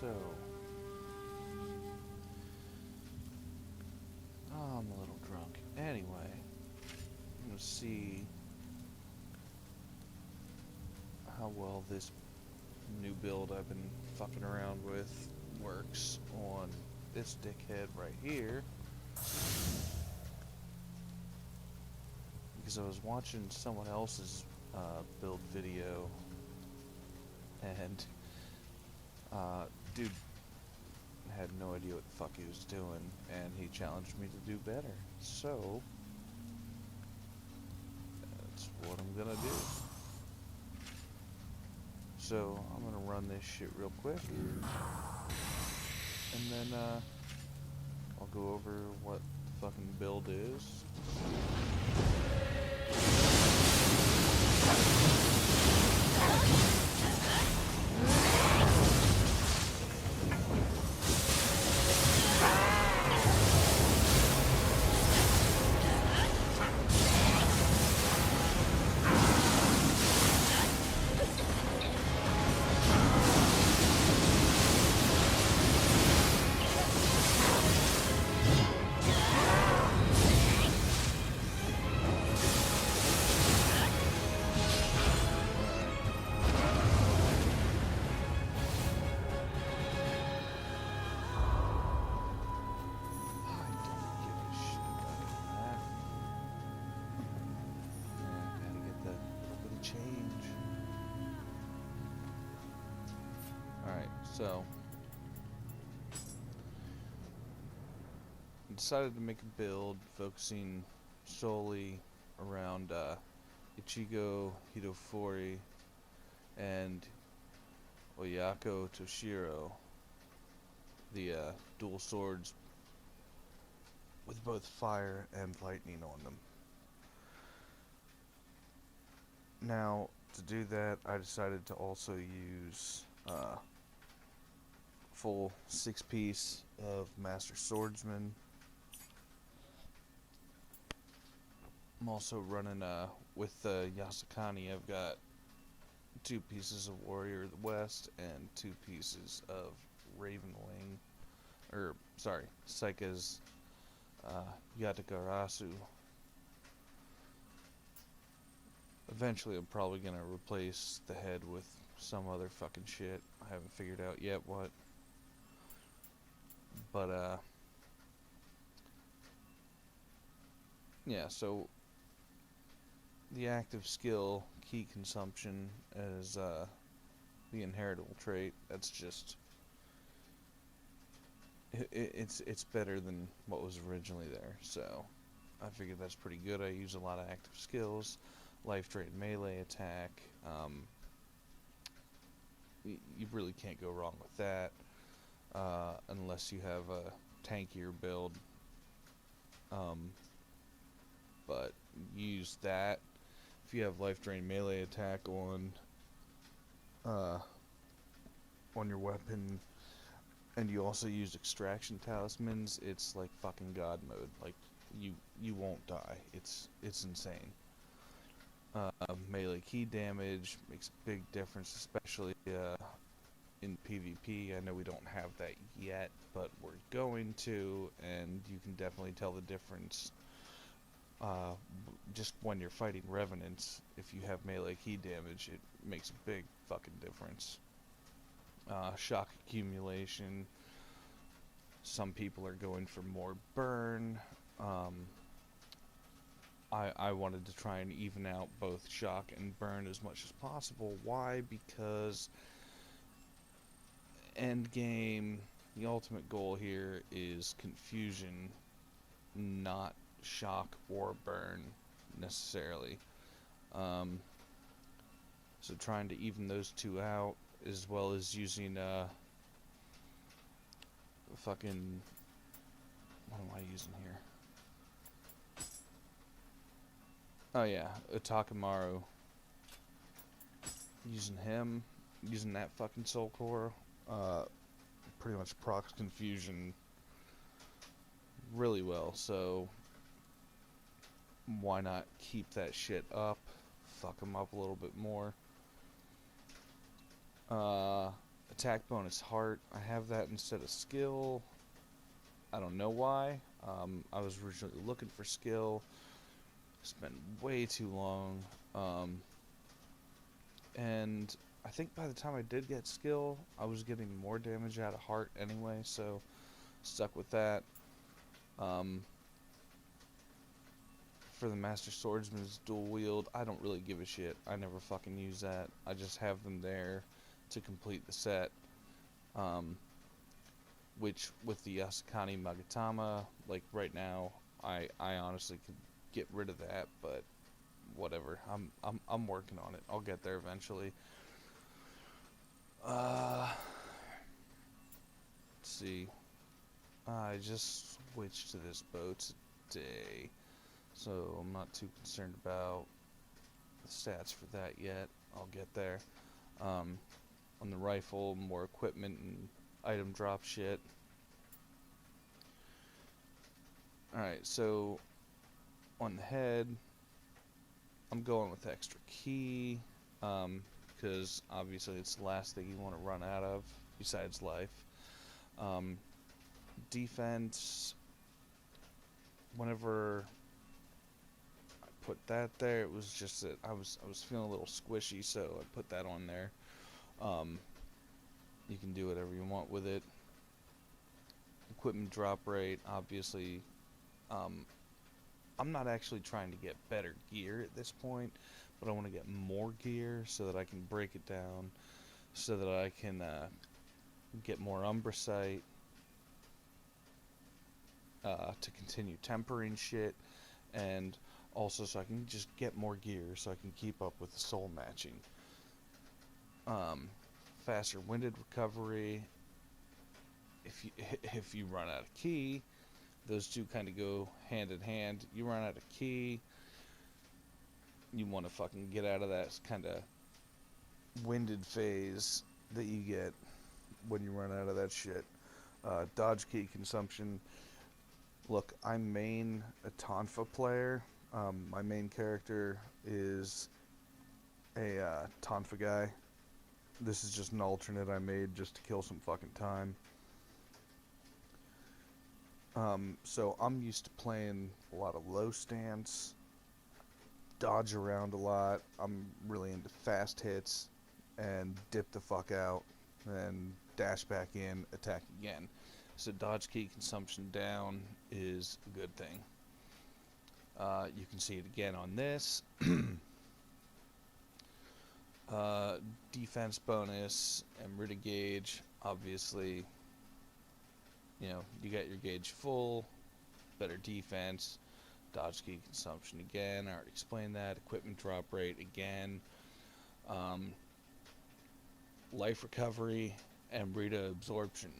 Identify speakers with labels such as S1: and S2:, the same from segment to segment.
S1: So, I'm a little drunk. Anyway, I'm gonna see how well this new build I've been fucking around with works on this dickhead right here. Because I was watching someone else's build video, and dude had no idea what the fuck he was doing, and he challenged me to do better. So, that's what I'm gonna do. So, I'm gonna run this shit real quick, and then I'll go over what the fucking build is. So, I decided to make a build focusing solely around Ichigo Hidofori and Oyako Toshiro, the dual swords with both fire and lightning on them. Now, to do that, I decided to also use full 6-piece of Master Swordsman. I'm also running with Yasukani. I've got 2 pieces of Warrior of the West and 2 pieces of Ravenwing, or sorry, Saika's Yatagarasu. Eventually I'm probably gonna replace the head with some other fucking shit. I haven't figured out yet what. But yeah, so the active skill key consumption is the inheritable trait. That's just it's better than what was originally there. So I figured that's pretty good. I use a lot of active skills, life drain, melee attack. You really can't go wrong with that, unless you have a tankier build. But use that. If you have life drain melee attack on your weapon, and you also use extraction talismans, it's like fucking god mode. Like you won't die. It's insane. Melee key damage makes a big difference, especially in PvP. I know we don't have that yet, but we're going to, and you can definitely tell the difference just when you're fighting revenants. If you have melee key damage, it makes a big fucking difference. Shock accumulation. Some people are going for more burn. I wanted to try and even out both shock and burn as much as possible. Why? Because end game, the ultimate goal here is confusion, not shock or burn necessarily. So trying to even those two out, as well as using fucking, what am I using here? Oh yeah, Otakamaru. Using him, using that fucking soul core, pretty much procs confusion really well. So why not keep that shit up? Fuck him up a little bit more. Attack bonus heart, I have that instead of skill. I don't know why. I was originally looking for skill. Spent way too long. And I think by the time I did get skill, I was getting more damage out of heart anyway, so stuck with that. For the Master Swordsman's dual wield, I don't really give a shit. I never fucking use that. I just have them there to complete the set. Which with the Yasukani Magatama, like right now, I honestly could get rid of that, but whatever. I'm working on it. I'll get there eventually. Let's see. I just switched to this bow today, so I'm not too concerned about the stats for that yet. I'll get there. On the rifle, more equipment and item drop shit. Alright, so on the head, I'm going with extra key, because obviously it's the last thing you want to run out of, besides life. Defense, whenever I put that there, it was just that I was feeling a little squishy, so I put that on there. You can do whatever you want with it. Equipment drop rate, obviously. I'm not actually trying to get better gear at this point, but I want to get more gear so that I can break it down, so that I can get more Umbra Sight, to continue tempering shit, and also so I can just get more gear so I can keep up with the soul matching. Faster winded recovery. If you run out of key, those two kind of go hand in hand. You run out of key, you want to fucking get out of that kind of winded phase that you get when you run out of that shit. Dodge key consumption. Look, I main a Tonfa player. My main character is a Tonfa guy. This is just an alternate I made just to kill some fucking time. So I'm used to playing a lot of low stance, dodge around a lot. I'm really into fast hits and dip the fuck out and dash back in, attack again. So dodge key consumption down is a good thing. You can see it again on this. Defense bonus and Rita gauge, obviously, you know, you got your gauge full, better defense, dodge key consumption again, I already explained that, equipment drop rate again, life recovery, and Rita absorption.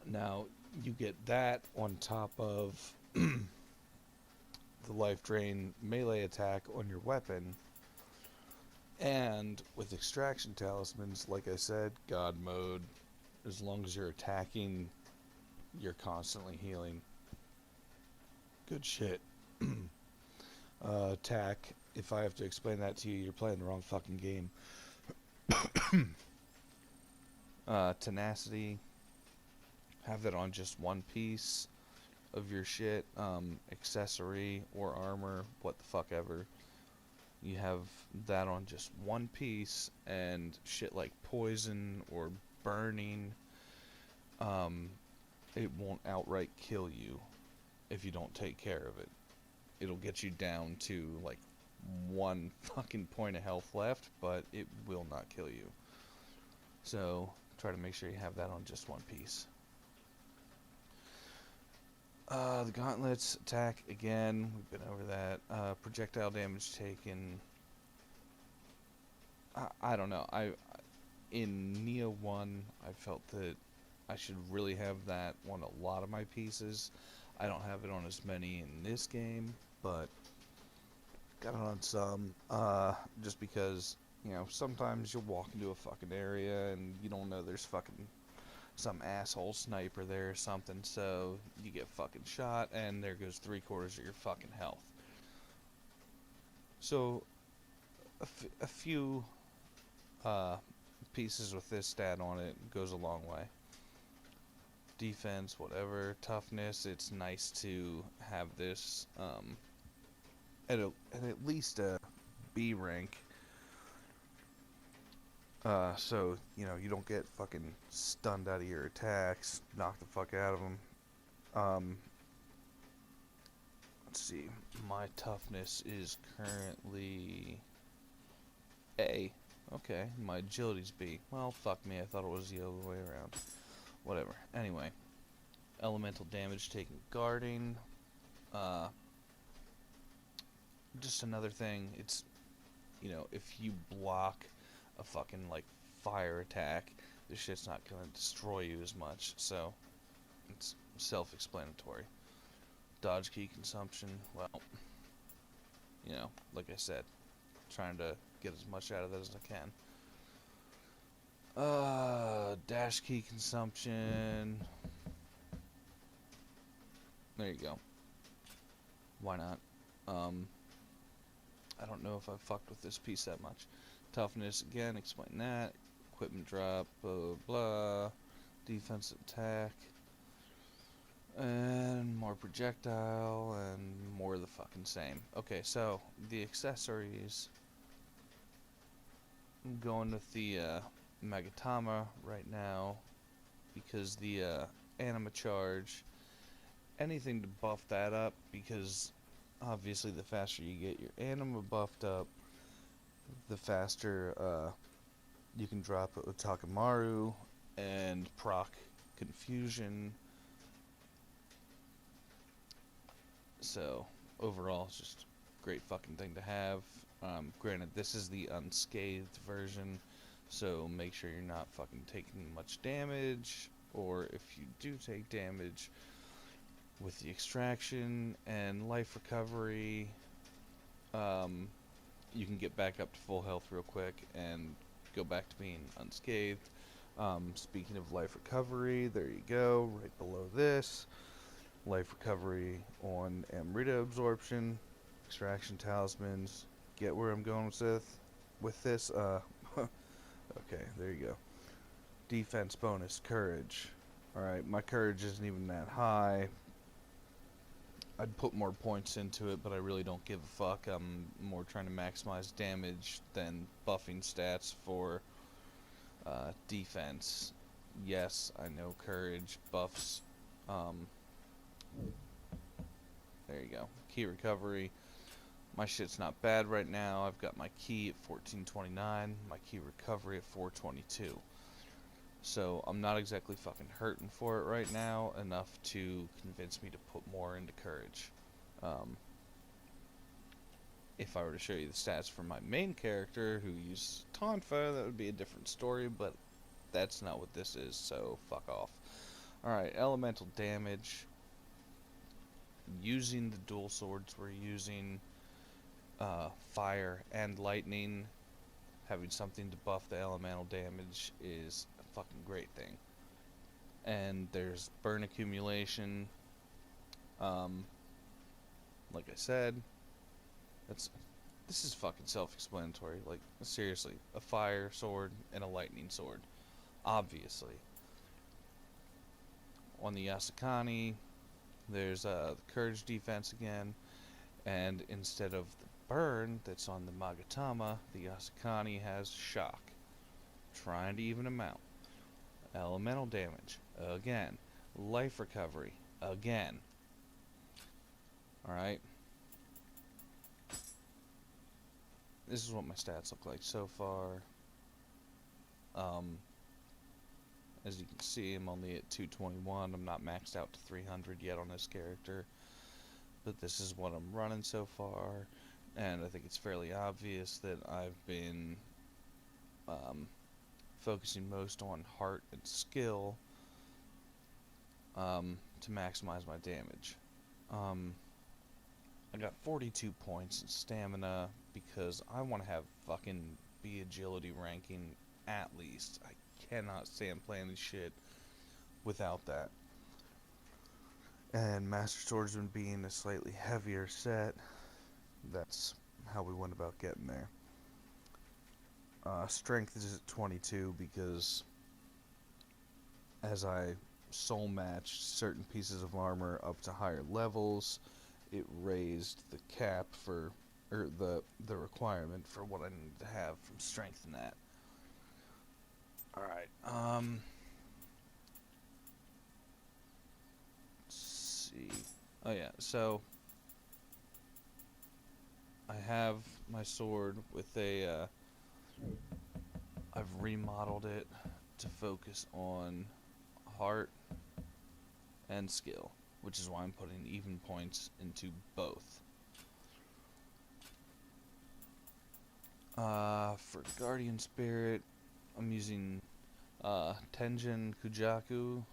S1: Now, you get that on top of the life drain melee attack on your weapon, and with extraction talismans, like I said, God mode, as long as you're attacking, you're constantly healing. Good shit. Attack, if I have to explain that to you, you're playing the wrong fucking game. Tenacity, have that on just one piece of your shit, accessory or armor, what the fuck ever. You have that on just one piece, and shit like poison or burning, it won't outright kill you if you don't take care of it. It'll get you down to like one fucking point of health left, but it will not kill you. So try to make sure you have that on just one piece. The gauntlets, attack again, we've been over that. Projectile damage taken, I don't know. In Nioh 1, I felt that I should really have that on a lot of my pieces. I don't have it on as many in this game, but got it on some. Just because, you know, sometimes you'll walk into a fucking area and you don't know there's fucking some asshole sniper there or something, so you get fucking shot and there goes 3/4 of your fucking health. So a few pieces with this stat on it goes a long way. Defense, whatever, toughness, it's nice to have this at least a B rank. So, you know, you don't get fucking stunned out of your attacks, knocked the fuck out of them. Let's see, my toughness is currently A. Okay, my agility's B. Well, fuck me, I thought it was the other way around. Whatever. Anyway, elemental damage taken guarding. Just another thing, it's, you know, if you block a fucking, like, fire attack, this shit's not gonna destroy you as much, so it's self-explanatory. Dodge key consumption, well, you know, like I said, trying to get as much out of that as I can. Dash key consumption. There you go. Why not? I don't know if I've fucked with this piece that much. Toughness, again, explain that. Equipment drop, blah, blah, blah. Defensive attack. And more projectile, and more of the fucking same. Okay, so, the accessories. I'm going with the Magatama right now, because the Anima Charge, anything to buff that up, because obviously the faster you get your Anima buffed up, the faster you can drop Otakamaru and proc Confusion. So, overall, it's just a great fucking thing to have. Granted, this is the unscathed version, so make sure you're not fucking taking much damage, or if you do take damage, with the extraction and life recovery, you can get back up to full health real quick and go back to being unscathed. Speaking of life recovery, there you go, right below this. Life recovery on Amrita absorption, extraction talismans. Get where I'm going with this? Okay, there you go. Defense bonus, courage. Alright, my courage isn't even that high. I'd put more points into it, but I really don't give a fuck. I'm more trying to maximize damage than buffing stats for defense. Yes, I know courage buffs. There you go. Key recovery. My shit's not bad right now. I've got my key at 1429, my key recovery at 422. So I'm not exactly fucking hurting for it right now, enough to convince me to put more into courage. If I were to show you the stats for my main character, who uses Tonfa, that would be a different story, but that's not what this is, so fuck off. Alright, elemental damage. Using the dual swords we're using, fire and lightning, having something to buff the elemental damage is a fucking great thing. And there's burn accumulation. Like I said, this is fucking self-explanatory. Like, seriously, a fire sword and a lightning sword, obviously. On the Yasakani, there's the courage defense again, and instead of the burn that's on the Magatama, the Yasakani has shock, trying to even them out. Elemental damage, again. Life recovery, again. Alright. This is what my stats look like so far. As you can see, I'm only at 221. I'm not maxed out to 300 yet on this character. But this is what I'm running so far. And I think it's fairly obvious that I've been focusing most on heart and skill to maximize my damage. I got 42 points in stamina because I want to have fucking B agility ranking at least. I cannot stand playing this shit without that. And Master Swordsman being a slightly heavier set, that's how we went about getting there. Strength is at 22 because as I soul matched certain pieces of armor up to higher levels, it raised the cap for, or the requirement for what I needed to have from strength in that. Alright, let's see. Oh yeah, so I have my sword with a, I've remodeled it to focus on heart and skill, which is why I'm putting even points into both. For Guardian Spirit, I'm using Tenjin Kujaku.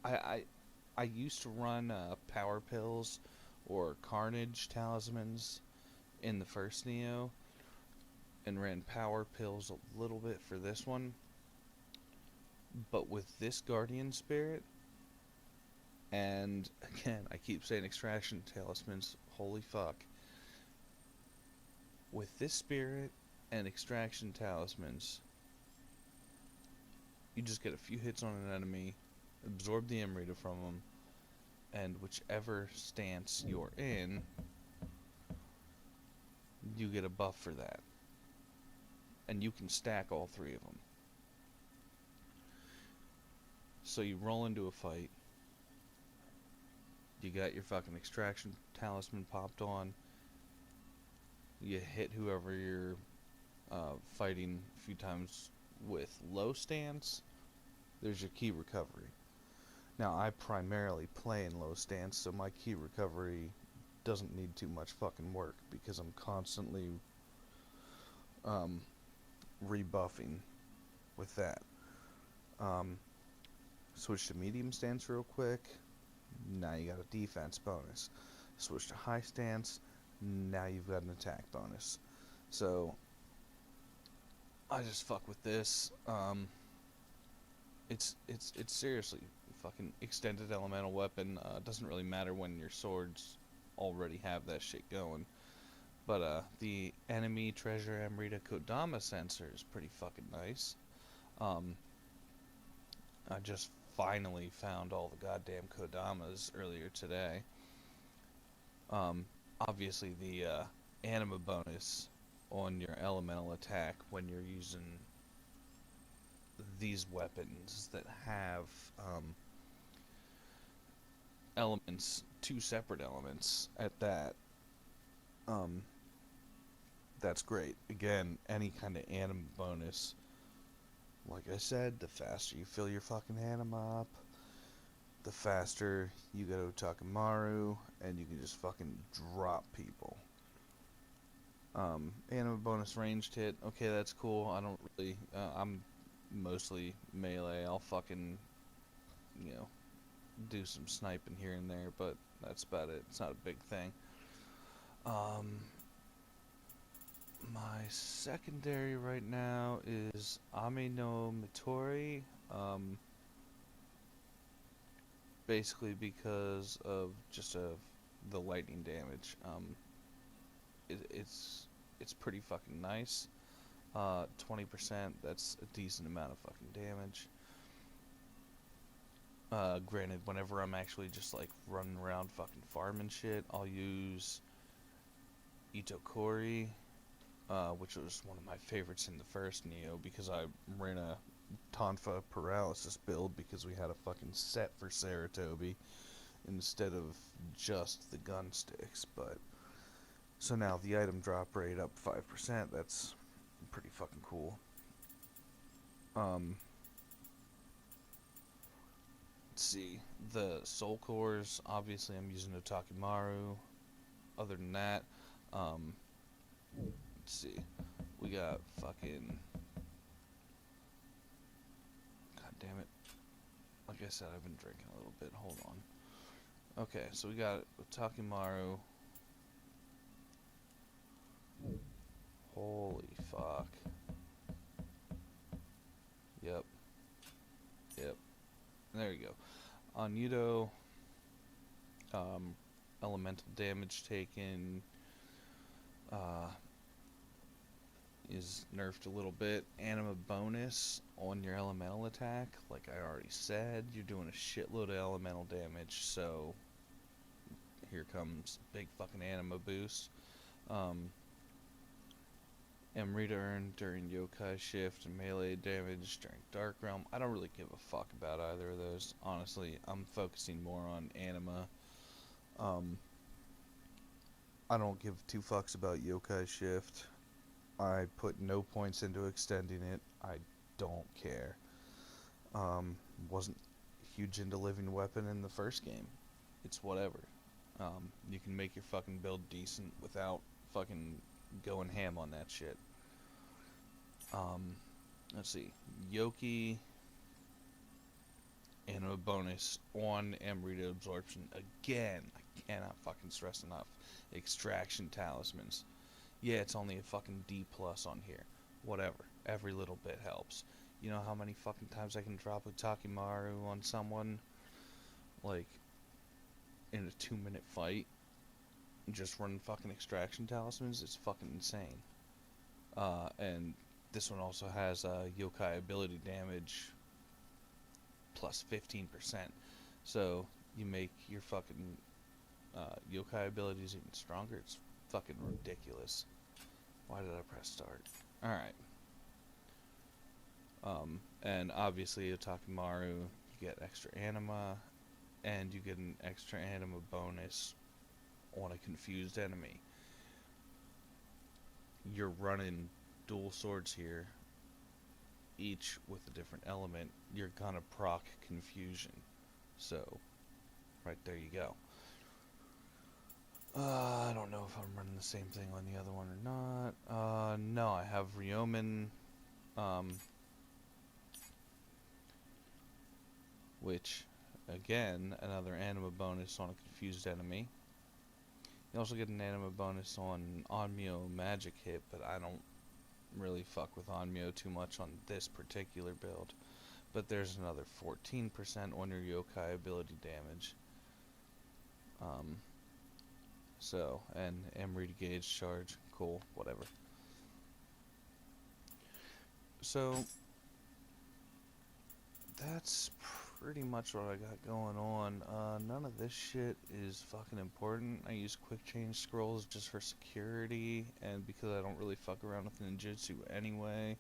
S1: I used to run Power Pills or Carnage Talismans in the first Nioh, and ran Power Pills a little bit for this one. But with this Guardian Spirit, and again, I keep saying Extraction Talismans, holy fuck. With this Spirit and Extraction Talismans, you just get a few hits on an enemy, absorb the Amrita from them, and whichever stance you're in, you get a buff for that. And you can stack all three of them. So you roll into a fight, you got your fucking Extraction Talisman popped on, you hit whoever you're fighting a few times with low stance, there's your key recovery. Now, I primarily play in low stance, so my key recovery doesn't need too much fucking work because I'm constantly rebuffing with that. Switch to medium stance real quick. Now you got a defense bonus. Switch to high stance. Now you've got an attack bonus. So I just fuck with this. It's seriously fucking extended elemental weapon. Doesn't really matter when your swords already have that shit going. But the enemy treasure Amrita Kodama sensor is pretty fucking nice. I just finally found all the goddamn Kodamas earlier today. Obviously the anima bonus on your elemental attack when you're using these weapons that have elements, two separate elements at that, that's great. Again, any kind of anima bonus, like I said, the faster you fill your fucking anima up, the faster you go to Takamaru, and you can just fucking drop people. Anima bonus ranged hit, okay, that's cool. I don't really, I'm mostly melee. I'll fucking, do some sniping here and there, but that's about it. It's not a big thing. My secondary right now is Ame no Mitori, basically because of just the lightning damage. It's pretty fucking nice. 20%, that's a decent amount of fucking damage. Granted, whenever I'm actually just like running around fucking farming shit, I'll use Itokori, which was one of my favorites in the first Nioh because I ran a Tonfa paralysis build because we had a fucking set for Saratobi instead of just the gun sticks. But so now the item drop rate up 5%. That's pretty fucking cool. Let's see, the soul cores, obviously I'm using Otakimaru. Other than that, let's see, we got fucking, god damn it, like I said, I've been drinking a little bit, hold on. Okay, so we got Otakimaru. Holy fuck. Yep. There you go. On Nioh, elemental damage taken, is nerfed a little bit. Anima bonus on your elemental attack, like I already said, you're doing a shitload of elemental damage, so here comes big fucking anima boost. Amrita earned during Yokai Shift and melee damage during Dark Realm. I don't really give a fuck about either of those. Honestly, I'm focusing more on anima. I don't give two fucks about Yokai Shift. I put no points into extending it. I don't care. Wasn't huge into Living Weapon in the first game. It's whatever. You can make your fucking build decent without fucking going ham on that shit. Let's see. Yoki anima bonus on Amrita absorption. Again, I cannot fucking stress enough. Extraction talismans. Yeah, it's only a fucking D plus on here. Whatever. Every little bit helps. You know how many fucking times I can drop Utakimaru on someone? Like, in a 2-minute fight? Just run fucking extraction talismans? It's fucking insane. And this one also has yokai ability damage plus 15%. So, you make your fucking yokai abilities even stronger. It's fucking ridiculous. Why did I press start? Alright. And obviously Utakimaru, you get extra anima, and you get an extra anima bonus on a confused enemy. You're running dual swords here, each with a different element. You're gonna proc confusion. So, right there you go. I don't know if I'm running the same thing on the other one or not. No, I have Ryomen, which, again, another anima bonus on a confused enemy. You also get an anima bonus on Onmyo magic hit, but I don't really fuck with Onmyo too much on this particular build. But there's another 14% on your yokai ability damage. So, and Amrita gauge charge, cool, whatever. So, that's pretty much what I got going on. None of this shit is fucking important. I use quick change scrolls just for security, and because I don't really fuck around with ninjutsu anyway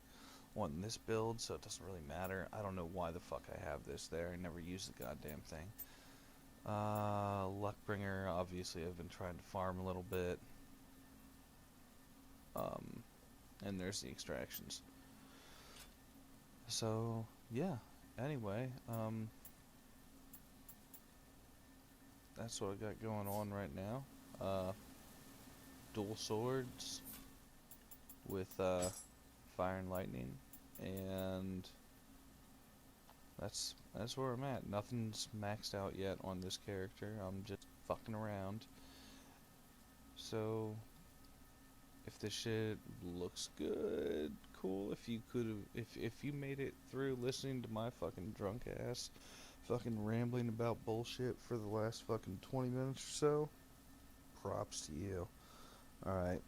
S1: on this build, so it doesn't really matter. I don't know why the fuck I have this there. I never use the goddamn thing. Luckbringer, obviously I've been trying to farm a little bit. And there's the extractions. So, yeah. Anyway, that's what I got going on right now. Dual swords with fire and lightning, and that's where I'm at. Nothing's maxed out yet on this character. I'm just fucking around. So if this shit looks good, cool. If you if you made it through listening to my fucking drunk ass fucking rambling about bullshit for the last fucking 20 minutes or so, props to you. Alright.